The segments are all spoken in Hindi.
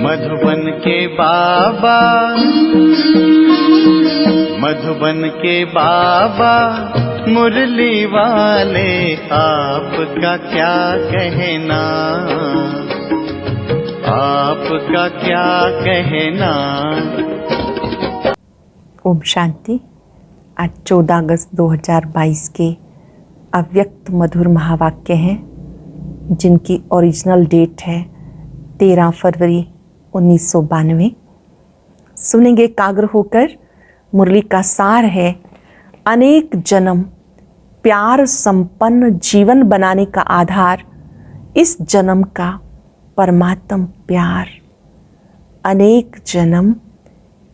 मधुबन के बाबा, मधुबन के बाबा मुरली वाले, आपका क्या कहना, आपका क्या कहना। ओम शांति। आज 14 अगस्त 2022 के अव्यक्त मधुर महावाक्य हैं, जिनकी ओरिजिनल डेट है 13 फरवरी 1992। सुनेंगे एकाग्र होकर। मुरली का सार है, अनेक जन्म प्यार संपन्न जीवन बनाने का आधार इस जन्म का परमात्म प्यार। अनेक जन्म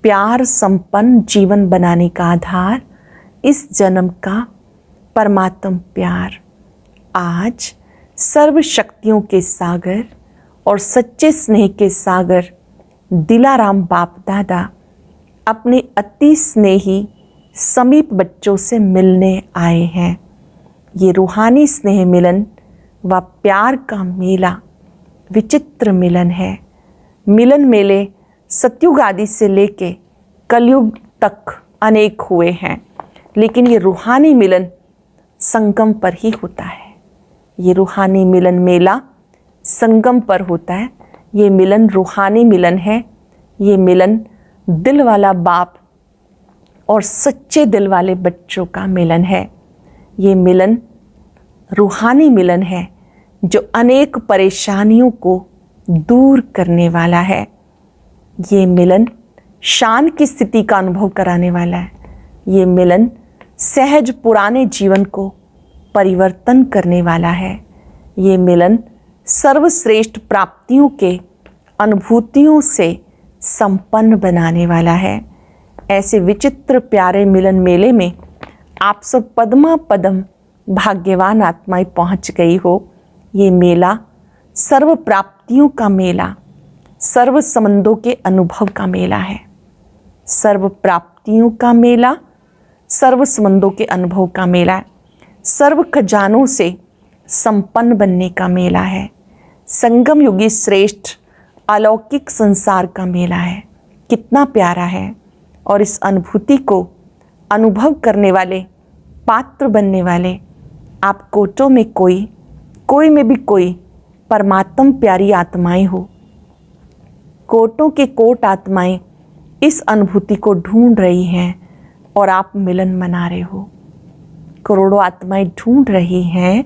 प्यार संपन्न जीवन बनाने का आधार इस जन्म का परमात्म प्यार। आज सर्व शक्तियों के सागर और सच्चे स्नेह के सागर दिलाराम बाप दादा अपने अति स्नेही समीप बच्चों से मिलने आए हैं। ये रूहानी स्नेह मिलन व प्यार का मेला विचित्र मिलन है। मिलन मेले सतयुग आदि से लेके कलयुग तक अनेक हुए हैं, लेकिन ये रूहानी मिलन संगम पर ही होता है। ये रूहानी मिलन मेला संगम पर होता है। ये मिलन रूहानी मिलन है। ये मिलन दिल वाला बाप और सच्चे दिल वाले बच्चों का मिलन है। ये मिलन रूहानी मिलन है जो अनेक परेशानियों को दूर करने वाला है। ये मिलन शान की स्थिति का अनुभव कराने वाला है। ये मिलन सहज पुराने जीवन को परिवर्तन करने वाला है। ये मिलन सर्वश्रेष्ठ प्राप्तियों के अनुभूतियों से संपन्न बनाने वाला है। ऐसे विचित्र प्यारे मिलन मेले में आप सब पद्मा पदम भाग्यवान आत्माएं पहुंच गई हो। ये मेला सर्व प्राप्तियों का मेला, सर्व संबंधों के अनुभव का मेला है। सर्व प्राप्तियों का मेला, सर्व संबंधों के अनुभव का मेला है। सर्व खजानों से संपन्न बनने का मेला है। संगम युगी श्रेष्ठ अलौकिक संसार का मेला है। कितना प्यारा है। और इस अनुभूति को अनुभव करने वाले, पात्र बनने वाले आप कोटों में कोई में भी कोई परमात्म प्यारी आत्माएं हो। कोटों के कोट आत्माएं इस अनुभूति को ढूंढ रही हैं और आप मिलन मना रहे हो। करोड़ों आत्माएं ढूंढ रही हैं,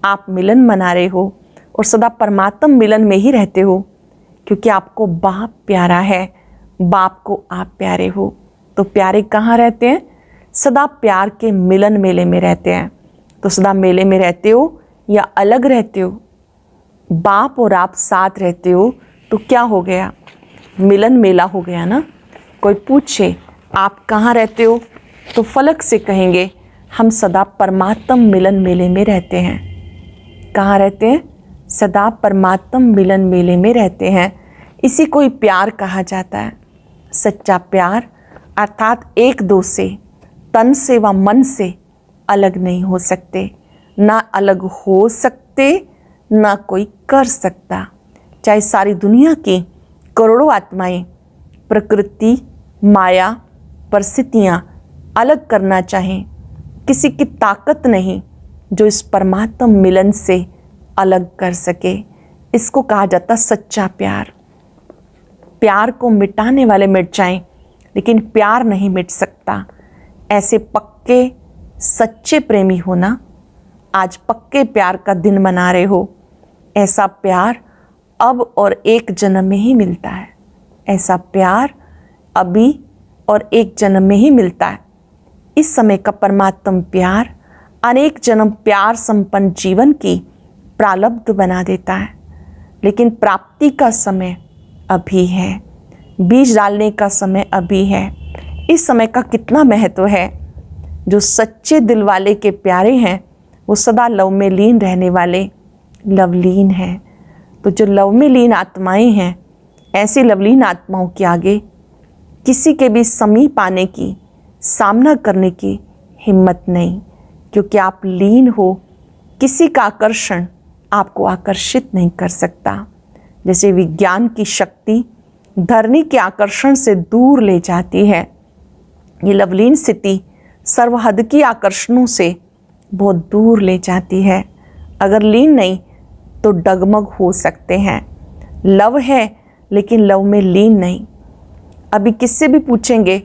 आप मिलन मना रहे हो और सदा परमात्म मिलन में ही रहते हो, क्योंकि आपको बाप प्यारा है, बाप को आप प्यारे हो। तो प्यारे कहाँ रहते हैं? सदा प्यार के मिलन मेले में रहते हैं। तो सदा मेले में रहते हो या अलग रहते हो? बाप और आप साथ रहते हो तो क्या हो गया? मिलन मेला हो गया ना। कोई पूछे आप कहाँ रहते हो तो फलक से कहेंगे हम सदा परमात्म मिलन मेले में रहते हैं। कहाँ रहते हैं? सदा परमात्म मिलन मेले में रहते हैं। इसी को ही प्यार कहा जाता है। सच्चा प्यार अर्थात एक दो से, तन से व मन से अलग नहीं हो सकते, ना अलग हो सकते, ना कोई कर सकता। चाहे सारी दुनिया की करोड़ों आत्माएं प्रकृति, माया, परिस्थितियाँ अलग करना चाहें, किसी की ताकत नहीं जो इस परमात्म मिलन से अलग कर सके। इसको कहा जाता सच्चा प्यार। प्यार को मिटाने वाले मिट जाएं, लेकिन प्यार नहीं मिट सकता। ऐसे पक्के सच्चे प्रेमी हो ना। आज पक्के प्यार का दिन मना रहे हो। ऐसा प्यार अब और एक जन्म में ही मिलता है। ऐसा प्यार अभी और एक जन्म में ही मिलता है। इस समय का परमात्म प्यार अनेक जन्म प्यार संपन्न जीवन की प्रारब्ध बना देता है, लेकिन प्राप्ति का समय अभी है। बीज डालने का समय अभी है। इस समय का कितना महत्व है। जो सच्चे दिल वाले के प्यारे हैं वो सदा लव में लीन रहने वाले लवलीन हैं। तो जो लव में लीन आत्माएं हैं, ऐसी लवलीन आत्माओं के आगे किसी के भी समीप आने की, सामना करने की हिम्मत नहीं, क्योंकि आप लीन हो। किसी का आकर्षण आपको आकर्षित नहीं कर सकता। जैसे विज्ञान की शक्ति धरनी के आकर्षण से दूर ले जाती है। ये लवलीन स्थिति सर्वहद की आकर्षणों से बहुत दूर ले जाती है। अगर लीन नहीं तो डगमग हो सकते हैं। लव है लेकिन लव में लीन नहीं। अभी किससे भी पूछेंगे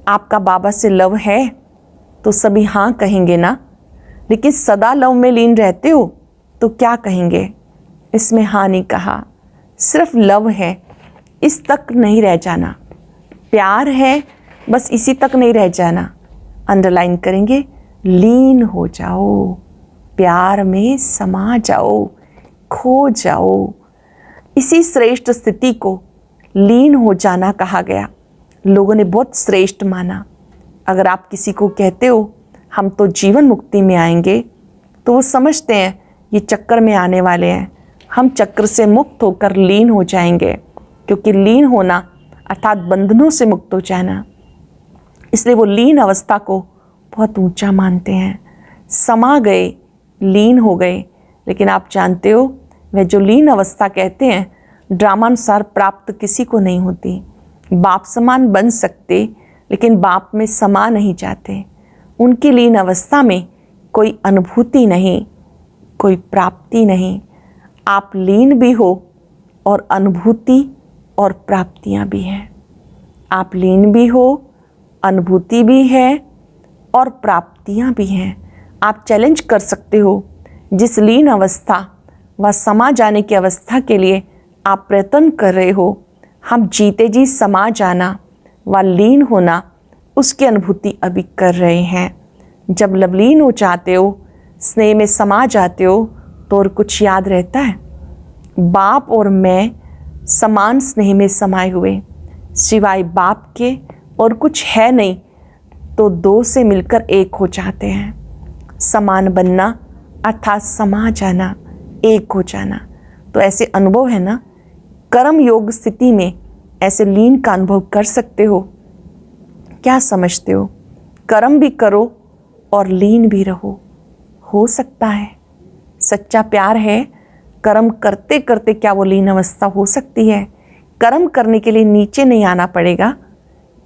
आपका बाबा से लव है तो सभी हाँ कहेंगे ना, लेकिन सदा लव में लीन रहते हो तो क्या कहेंगे? इसमें हाँ नहीं कहा, सिर्फ लव है, इस तक नहीं रह जाना। प्यार है, बस इसी तक नहीं रह जाना। अंडरलाइन करेंगे, लीन हो जाओ, प्यार में समा जाओ, खो जाओ। इसी श्रेष्ठ स्थिति को लीन हो जाना कहा गया। लोगों ने बहुत श्रेष्ठ माना। अगर आप किसी को कहते हो हम तो जीवन मुक्ति में आएंगे, तो वो समझते हैं ये चक्कर में आने वाले हैं। हम चक्र से मुक्त होकर लीन हो जाएंगे, क्योंकि लीन होना अर्थात बंधनों से मुक्त हो जाना। इसलिए वो लीन अवस्था को बहुत ऊंचा मानते हैं। समा गए, लीन हो गए। लेकिन आप जानते हो वह जो लीन अवस्था कहते हैं, ड्रामानुसार प्राप्त किसी को नहीं होती। बाप समान बन सकते, लेकिन बाप में समा नहीं जाते। उनकी लीन अवस्था में कोई अनुभूति नहीं, कोई प्राप्ति नहीं। आप लीन भी हो और अनुभूति और प्राप्तियां भी हैं। आप लीन भी हो, अनुभूति भी है और प्राप्तियां भी हैं। आप चैलेंज कर सकते हो जिस लीन अवस्था व समा जाने की अवस्था के लिए आप प्रयत्न कर रहे हो। हम जीते जी समा जाना व लीन होना, उसकी अनुभूति अभी कर रहे हैं। जब लवलीन हो जाते हो, स्नेह में समा जाते हो, तो और कुछ याद रहता है? बाप और मैं समान स्नेह में समाये हुए, सिवाय बाप के और कुछ है नहीं, तो दो से मिलकर एक हो जाते हैं। समान बनना अर्थात समा जाना, एक हो जाना। तो ऐसे अनुभव है ना, कर्म योग स्थिति में ऐसे लीन का अनुभव कर सकते हो। क्या समझते हो? कर्म भी करो और लीन भी रहो, हो सकता है। सच्चा प्यार है, कर्म करते करते क्या वो लीन अवस्था हो सकती है? कर्म करने के लिए नीचे नहीं आना पड़ेगा,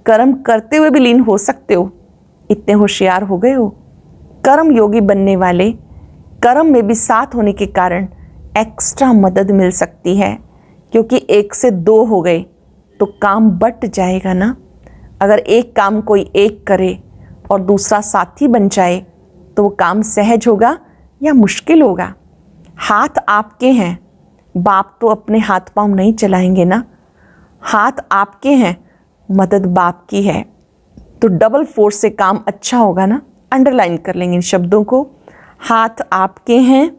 कर्म करते हुए भी लीन हो सकते हो। इतने होशियार हो गए हो। कर्म योगी बनने वाले, कर्म में भी साथ होने के कारण एक्स्ट्रा मदद मिल सकती है, क्योंकि एक से दो हो गए तो काम बट जाएगा ना। अगर एक काम कोई एक करे और दूसरा साथी बन जाए तो वो काम सहज होगा या मुश्किल होगा? हाथ आपके हैं, बाप तो अपने हाथ पांव नहीं चलाएंगे ना। हाथ आपके हैं, मदद बाप की है, तो डबल फोर्स से काम अच्छा होगा ना। अंडरलाइन कर लेंगे इन शब्दों को। हाथ आपके हैं,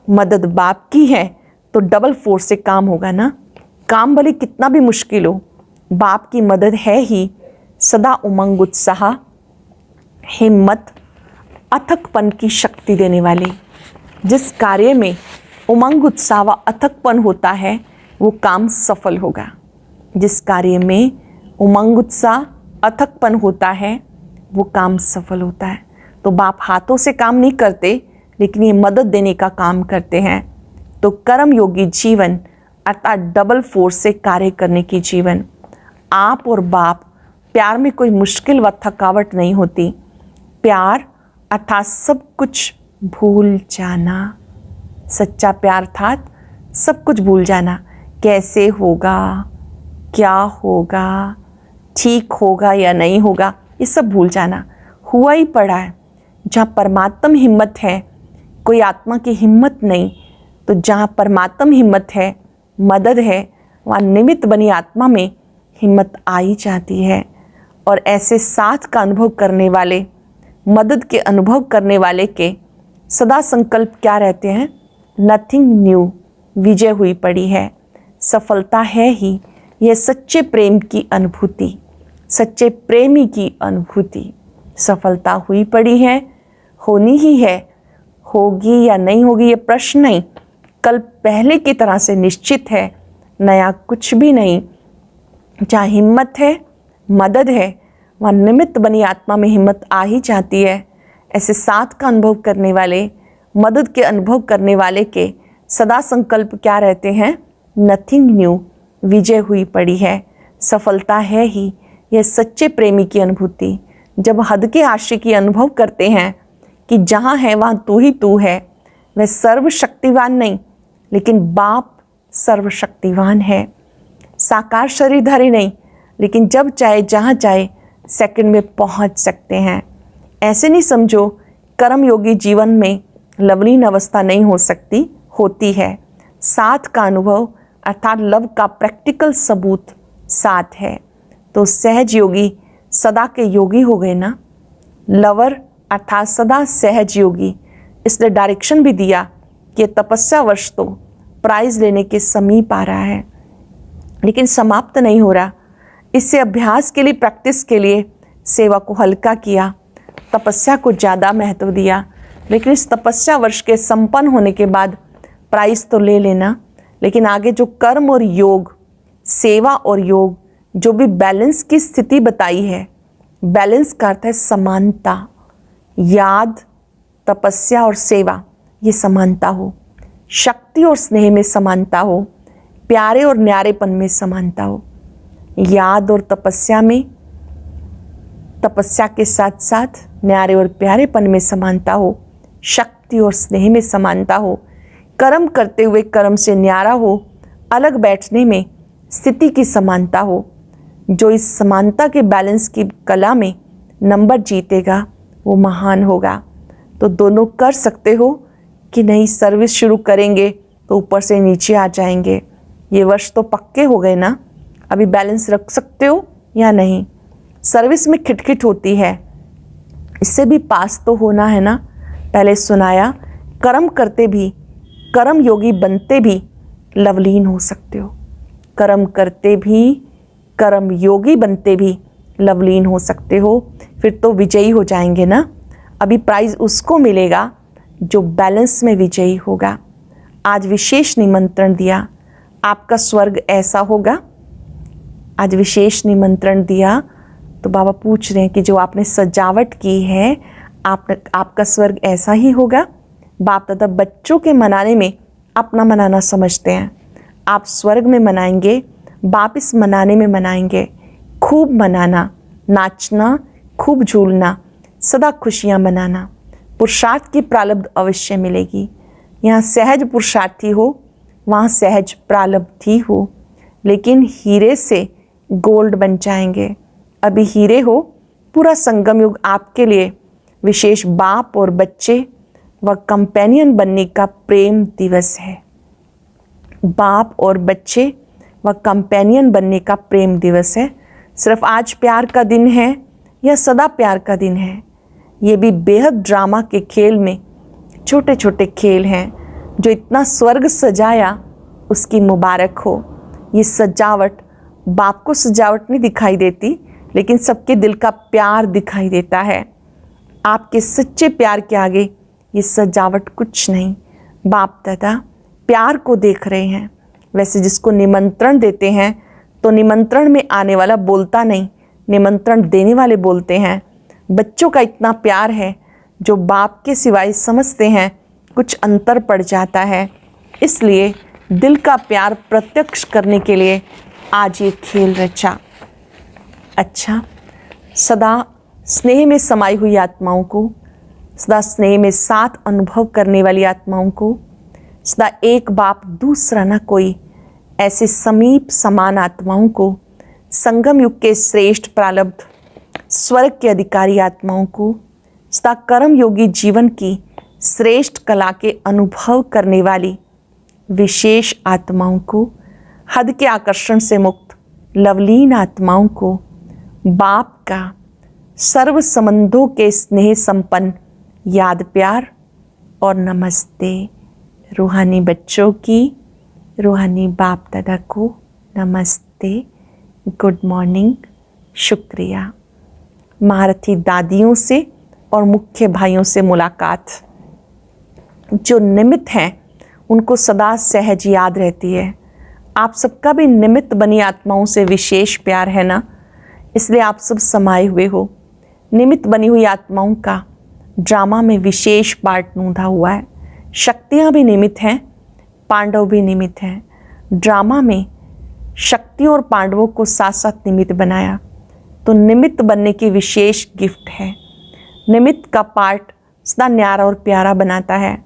मदद बाप की है, तो डबल फोर्स से काम होगा ना। काम भले कितना भी मुश्किल हो, बाप की मदद है ही। सदा उमंग, उत्साह, हिम्मत, अथकपन की शक्ति देने वाले। जिस कार्य में उमंग, उत्साह व अथकपन होता है वो काम सफल होगा। जिस कार्य में उमंग, उत्साह, अथकपन होता है वो काम सफल होता है। तो बाप हाथों से काम नहीं करते, लेकिन ये मदद देने का काम करते हैं। तो कर्म योगी जीवन अर्थात डबल फोर्स से कार्य करने की जीवन। आप और बाप, प्यार में कोई मुश्किल व थकावट नहीं होती। प्यार अर्थात सब कुछ भूल जाना। सच्चा प्यार अर्थात सब कुछ भूल जाना। कैसे होगा, क्या होगा, ठीक होगा या नहीं होगा, ये सब भूल जाना। हुआ ही पड़ा है। जहाँ परमात्म हिम्मत है, कोई आत्मा की हिम्मत नहीं, तो जहाँ परमात्म हिम्मत है, मदद है, वहाँ निमित्त बनी आत्मा में हिम्मत आ ही जाती है। और ऐसे साथ का अनुभव करने वाले, मदद के अनुभव करने वाले के सदा संकल्प क्या रहते हैं? नथिंग न्यू, विजय हुई पड़ी है, सफलता है ही। यह सच्चे प्रेम की अनुभूति, सच्चे प्रेमी की अनुभूति। सफलता हुई पड़ी है, होनी ही है। होगी या नहीं होगी ये प्रश्न नहीं, कल पहले की तरह से निश्चित है। नया कुछ भी नहीं। जहाँ हिम्मत है, मदद है, वहाँ निमित्त बनी आत्मा में हिम्मत आ ही जाती है। ऐसे साथ का अनुभव करने वाले, मदद के अनुभव करने वाले के सदा संकल्प क्या रहते हैं? नथिंग न्यू, विजय हुई पड़ी है। सफलता है ही यह सच्चे प्रेमी की अनुभूति। जब हद के आशिकी अनुभव करते हैं कि जहाँ है वहाँ तू ही तू है। वह सर्वशक्तिवान नहीं, लेकिन बाप सर्वशक्तिवान है। साकार शरीरधारी नहीं, लेकिन जब चाहे जहाँ चाहे सेकंड में पहुँच सकते हैं। ऐसे नहीं समझो कर्मयोगी जीवन में लवलीन अवस्था नहीं हो सकती, होती है। साथ का अनुभव अर्थात लव का प्रैक्टिकल सबूत साथ है। तो सहज योगी सदा के योगी हो गए ना। लवर अर्थात सदा सहज योगी। इसने डायरेक्शन भी दिया कि तपस्या वर्ष तो प्राइज लेने के समीप आ रहा है, लेकिन समाप्त नहीं हो रहा। इससे अभ्यास के लिए, प्रैक्टिस के लिए सेवा को हल्का किया, तपस्या को ज़्यादा महत्व दिया। लेकिन इस तपस्या वर्ष के संपन्न होने के बाद प्राइज तो ले लेना, लेकिन आगे जो कर्म और योग, सेवा और योग, जो भी बैलेंस की स्थिति बताई है, बैलेंस का अर्थ है समानता। याद, तपस्या और सेवा ये समानता हो, शक्ति और स्नेह में समानता हो, प्यारे और न्यारेपन में समानता हो। याद और तपस्या में, तपस्या के साथ साथ न्यारे और प्यारेपन में समानता हो, शक्ति और स्नेह में समानता हो, कर्म करते हुए कर्म से न्यारा हो, अलग बैठने में स्थिति की समानता हो। जो इस समानता के बैलेंस की कला में नंबर जीतेगा वो महान होगा। तो दोनों कर सकते हो कि नहीं, सर्विस शुरू करेंगे तो ऊपर से नीचे आ जाएंगे। ये वर्ष तो पक्के हो गए ना, अभी बैलेंस रख सकते हो या नहीं। सर्विस में खिटखिट होती है, इससे भी पास तो होना है ना। पहले सुनाया, कर्म करते भी, कर्म योगी बनते भी लवलीन हो सकते हो। कर्म करते भी, कर्म योगी बनते भी लवलीन हो सकते हो। फिर तो विजयी हो जाएंगे ना। अभी प्राइज उसको मिलेगा जो बैलेंस में विजयी होगा। आज विशेष निमंत्रण दिया, आपका स्वर्ग ऐसा होगा। आज विशेष निमंत्रण दिया तो बाबा पूछ रहे हैं कि जो आपने सजावट की है, आपका स्वर्ग ऐसा ही होगा। बाप दादा बच्चों के मनाने में अपना मनाना समझते हैं। आप स्वर्ग में मनाएंगे, बाप इस मनाने में मनाएंगे। खूब मनाना, नाचना, खूब झूलना, सदा खुशियाँ मनाना। पुरुषार्थ की प्रारब्ध अवश्य मिलेगी। यहाँ सहज पुरुषार्थी हो, वहाँ सहज प्रारब्धी हो, लेकिन हीरे से गोल्ड बन जाएंगे। अभी हीरे हो, पूरा संगम युग आपके लिए विशेष बाप और बच्चे व कंपेनियन बनने का प्रेम दिवस है। बाप और बच्चे व कंपेनियन बनने का प्रेम दिवस है। सिर्फ आज प्यार का दिन है या सदा प्यार का दिन है, ये भी बेहद ड्रामा के खेल में छोटे छोटे खेल हैं। जो इतना स्वर्ग सजाया उसकी मुबारक हो। ये सजावट बाप को सजावट नहीं दिखाई देती, लेकिन सबके दिल का प्यार दिखाई देता है। आपके सच्चे प्यार के आगे ये सजावट कुछ नहीं। बाप दादा प्यार को देख रहे हैं। वैसे जिसको निमंत्रण देते हैं तो निमंत्रण में आने वाला बोलता नहीं, निमंत्रण देने वाले बोलते हैं। बच्चों का इतना प्यार है, जो बाप के सिवाय समझते हैं कुछ अंतर पड़ जाता है। इसलिए दिल का प्यार प्रत्यक्ष करने के लिए आज ये खेल रचा। अच्छा, सदा स्नेह में समाई हुई आत्माओं को, सदा स्नेह में साथ अनुभव करने वाली आत्माओं को, सदा एक बाप दूसरा न कोई, ऐसे समीप समान आत्माओं को, संगम युग के श्रेष्ठ प्रारब्ध स्वर्ग के अधिकारी आत्माओं को, सदा कर्म योगी जीवन की श्रेष्ठ कला के अनुभव करने वाली विशेष आत्माओं को, हद के आकर्षण से मुक्त लवलीन आत्माओं को, बाप का सर्व संबंधों के स्नेह संपन्न याद प्यार और नमस्ते। रूहानी बच्चों की, रूहानी बाप दादा को नमस्ते, गुड मॉर्निंग, शुक्रिया। महारथी दादियों से और मुख्य भाइयों से मुलाकात, जो निमित्त हैं उनको सदा सहज याद रहती है। आप सबका भी निमित्त बनी आत्माओं से विशेष प्यार है ना, इसलिए आप सब समाये हुए हो। निमित्त बनी हुई आत्माओं का ड्रामा में विशेष पार्ट नूंधा हुआ है। शक्तियाँ भी निमित्त हैं, पांडव भी निमित्त हैं। ड्रामा में शक्तियों और पांडवों को साथ साथ निमित्त बनाया। तो निमित्त बनने की विशेष गिफ्ट है। निमित्त का पार्ट सदा न्यारा और प्यारा बनाता है।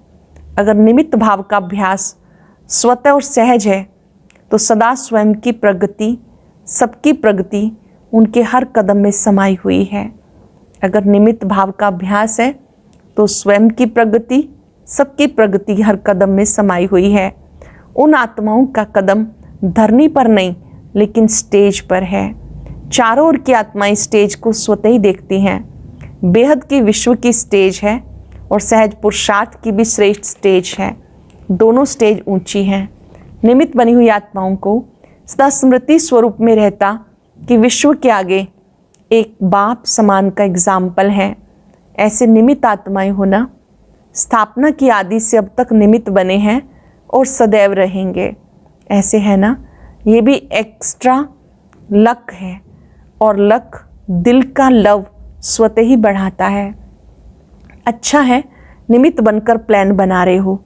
अगर निमित्त भाव का अभ्यास स्वतः और सहज है तो सदा स्वयं की प्रगति, सबकी प्रगति उनके हर कदम में समाई हुई है। अगर निमित्त भाव का अभ्यास है तो स्वयं की प्रगति, सबकी प्रगति हर कदम में समाई हुई है। उन आत्माओं का कदम धरनी पर नहीं लेकिन स्टेज पर है। चारों ओर की आत्माएं स्टेज को स्वतः ही देखती हैं। बेहद की विश्व की स्टेज है और सहज पुरुषार्थ की भी श्रेष्ठ स्टेज है। दोनों स्टेज ऊंची हैं। निमित्त बनी हुई आत्माओं को सदा स्मृति स्वरूप में रहता कि विश्व के आगे एक बाप समान का एग्जाम्पल है। ऐसे निमित्त आत्माएं होना स्थापना की आदि से अब तक निमित्त बने हैं और सदैव रहेंगे। ऐसे है ना, ये भी एक्स्ट्रा लक है और लक दिल का लव स्वतः ही बढ़ाता है। अच्छा है निमित्त बनकर प्लान बना रहे हो,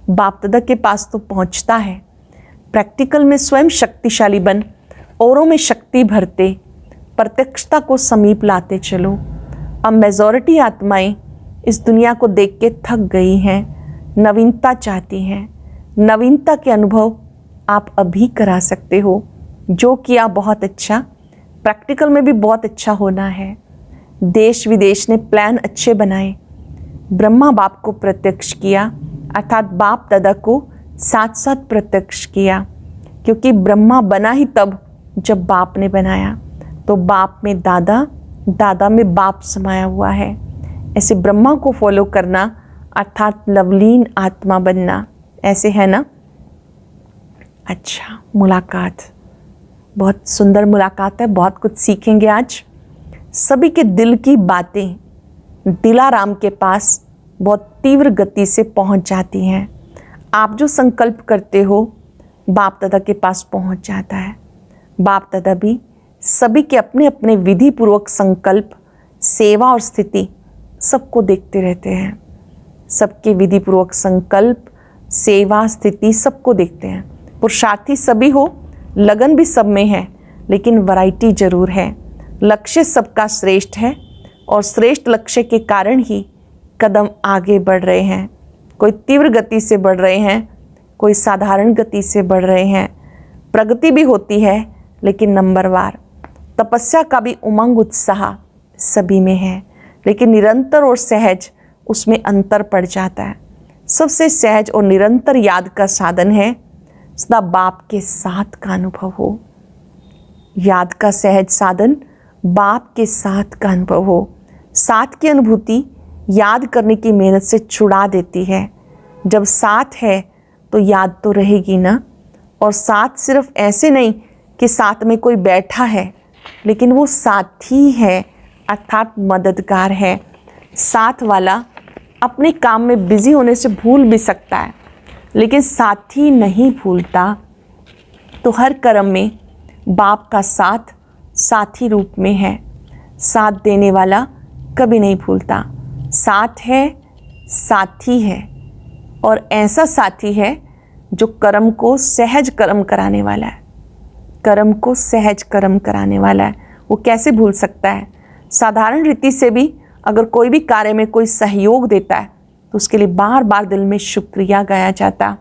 बाप दादा के पास तो पहुंचता है। प्रैक्टिकल में स्वयं शक्तिशाली बन औरों में शक्ति भरते प्रत्यक्षता को समीप लाते चलो। अब मेजॉरिटी आत्माएं इस दुनिया को देख के थक गई हैं, नवीनता चाहती हैं। नवीनता के अनुभव आप अभी करा सकते हो। जो किया बहुत अच्छा, प्रैक्टिकल में भी बहुत अच्छा होना है। देश विदेश ने प्लान अच्छे बनाए। ब्रह्मा बाप को प्रत्यक्ष किया, अर्थात बाप दादा को साथ साथ प्रत्यक्ष किया, क्योंकि ब्रह्मा बना ही तब जब बाप ने बनाया। तो बाप में दादा, दादा में बाप समाया हुआ है। ऐसे ब्रह्मा को फॉलो करना अर्थात लवलीन आत्मा बनना, ऐसे है ना। अच्छा, मुलाकात बहुत सुंदर मुलाकात है, बहुत कुछ सीखेंगे आज। सभी के दिल की बातें दिलाराम के पास बहुत तीव्र गति से पहुंच जाती हैं। आप जो संकल्प करते हो बाप दादा के पास पहुंच जाता है। बाप दादा भी सभी के अपने अपने विधि पूर्वक संकल्प, सेवा और स्थिति सबको देखते रहते हैं। सबके विधि पूर्वक संकल्प, सेवा, स्थिति सबको देखते हैं। पुरुषार्थी सभी हो, लगन भी सब में है, लेकिन वैरायटी जरूर है। लक्ष्य सबका श्रेष्ठ है और श्रेष्ठ लक्ष्य के कारण ही कदम आगे बढ़ रहे हैं। कोई तीव्र गति से बढ़ रहे हैं, कोई साधारण गति से बढ़ रहे हैं। प्रगति भी होती है लेकिन नंबरवार। तपस्या का भी उमंग उत्साह सभी में है, लेकिन निरंतर और सहज उसमें अंतर पड़ जाता है। सबसे सहज और निरंतर याद का साधन है सदा बाप के साथ का अनुभव हो। याद का सहज साधन बाप के साथ का अनुभव हो। साथ की अनुभूति याद करने की मेहनत से छुड़ा देती है। जब साथ है तो याद तो रहेगी ना। और साथ सिर्फ ऐसे नहीं कि साथ में कोई बैठा है, लेकिन वो साथी है, अर्थात मददगार है। साथ वाला अपने काम में बिजी होने से भूल भी सकता है, लेकिन साथी नहीं भूलता। तो हर कर्म में बाप का साथ साथी रूप में है। साथ देने वाला कभी नहीं भूलता। साथ है, साथी है, और ऐसा साथी है जो कर्म को सहज कर्म कराने वाला है। कर्म को सहज कर्म कराने वाला है। वो कैसे भूल सकता है। साधारण रीति से भी अगर कोई भी कार्य में कोई सहयोग देता है तो उसके लिए बार बार दिल में शुक्रिया गाया जाता।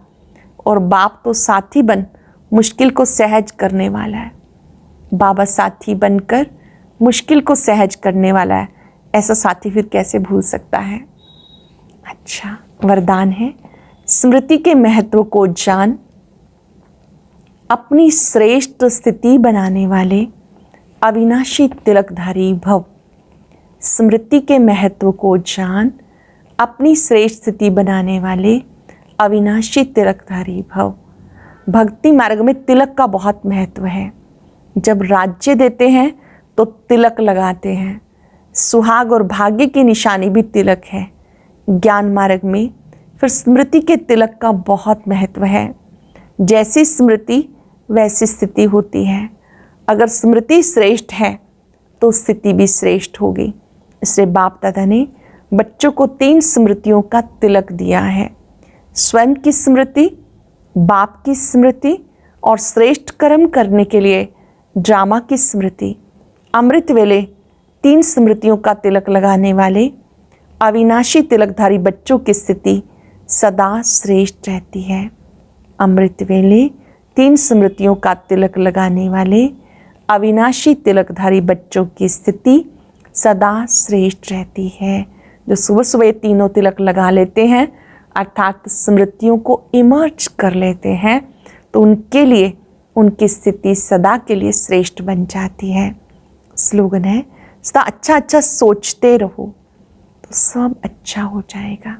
और बाप तो साथी बन मुश्किल को सहज करने वाला है। बाबा साथी बनकर मुश्किल को सहज करने वाला है। ऐसा साथी फिर कैसे भूल सकता है। अच्छा, वरदान है स्मृति के महत्व को जान, अपनी श्रेष्ठ स्थिति बनाने वाले अविनाशी तिलकधारी भव। स्मृति के महत्व को जान, अपनी श्रेष्ठ स्थिति बनाने वाले अविनाशी तिलकधारी भव। भक्ति मार्ग में तिलक का बहुत महत्व है। जब राज्य देते हैं तो तिलक लगाते हैं। सुहाग और भाग्य की निशानी भी तिलक है। ज्ञान मार्ग में फिर स्मृति के तिलक का बहुत महत्व है। जैसी स्मृति वैसी स्थिति होती है। अगर स्मृति श्रेष्ठ है तो स्थिति भी श्रेष्ठ होगी। इसलिए बाप दादा ने बच्चों को 3 स्मृतियों का तिलक दिया है। स्वयं की स्मृति, बाप की स्मृति और श्रेष्ठ कर्म करने के लिए ड्रामा की स्मृति, अमृत वेले 3 स्मृतियों का तिलक लगाने वाले अविनाशी तिलकधारी बच्चों की स्थिति सदा श्रेष्ठ रहती है। अमृत वेले 3 स्मृतियों का तिलक लगाने वाले अविनाशी तिलकधारी बच्चों की स्थिति सदा श्रेष्ठ रहती है। जो सुबह सुबह तीनों तिलक लगा लेते हैं अर्थात स्मृतियों को इमर्ज कर लेते हैं, तो उनके लिए उनकी स्थिति सदा के लिए श्रेष्ठ बन जाती है। स्लोगन है, सदा अच्छा अच्छा सोचते रहो तो सब अच्छा हो जाएगा।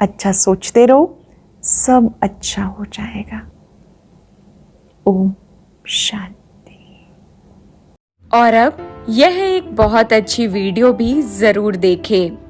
अच्छा सोचते रहो, सब अच्छा हो जाएगा। ओम शांति। और अब यह एक बहुत अच्छी वीडियो भी जरूर देखें।